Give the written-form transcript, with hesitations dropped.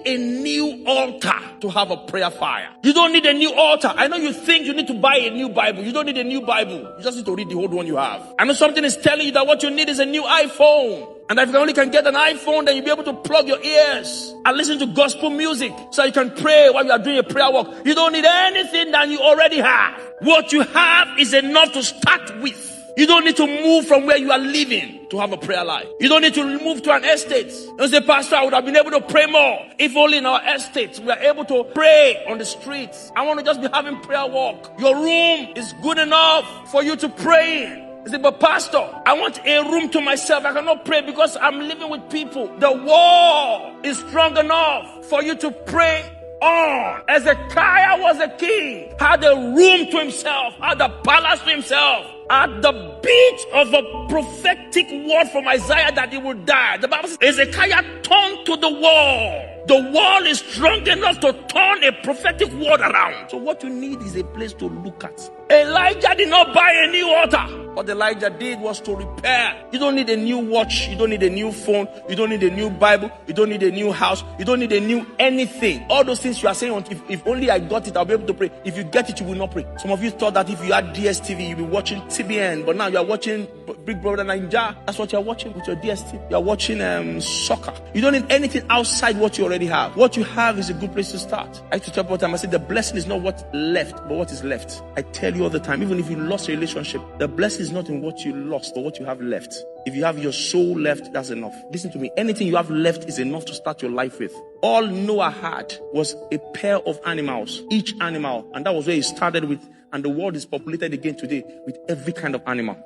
a new altar to have a prayer fire. You don't need a new altar. I know you think you need to buy a new Bible. You don't need a new Bible. You just need to read the old one you have. I know something is telling you that what you need is a new iPhone. And if you only can get an iPhone, then you'll be able to plug your ears and listen to gospel music so you can pray while you are doing a prayer walk. You don't need anything that you already have. What you have is enough to start with. You don't need to move from where you are living to have a prayer life. You don't need to move to an estate. You say, Pastor, I would have been able to pray more if only in our estate we are able to pray on the streets. I want to just be having prayer walk. Your room is good enough for you to pray in. You say, but Pastor, I want a room to myself. I cannot pray because I'm living with people. The wall is strong enough for you to pray on. Hezekiah was a king, had a room to himself, had a palace to himself. At the beat of a prophetic word from Isaiah that he would die, the Bible says Hezekiah turned to the wall. The wall is strong enough to turn a prophetic word around. So what you need is a place to look at. Elijah did not buy a new altar. What Elijah did was to repair. You don't need a new watch. You don't need a new phone. You don't need a new Bible. You don't need a new house. You don't need a new anything. All those things you are saying, if only I got it, I'll be able to pray. If you get it, you will not pray. Some of you thought that if you had DSTV, you'll be watching TBN. But now you are watching Big Brother Naija. That's what you are watching with your DSTV. You are watching soccer. You don't need anything outside what you already have. What you have is a good place to start. I used to tell people all the time, I said the blessing is not what's left, but what is left. I tell you all the time, even if you lost a relationship, the blessing is not in what you lost, but what you have left. If you have your soul left, that's enough. Listen to me. Anything you have left is enough to start your life with. All Noah had was a pair of animals, each animal. And that was where he started with. And the world is populated again today with every kind of animal.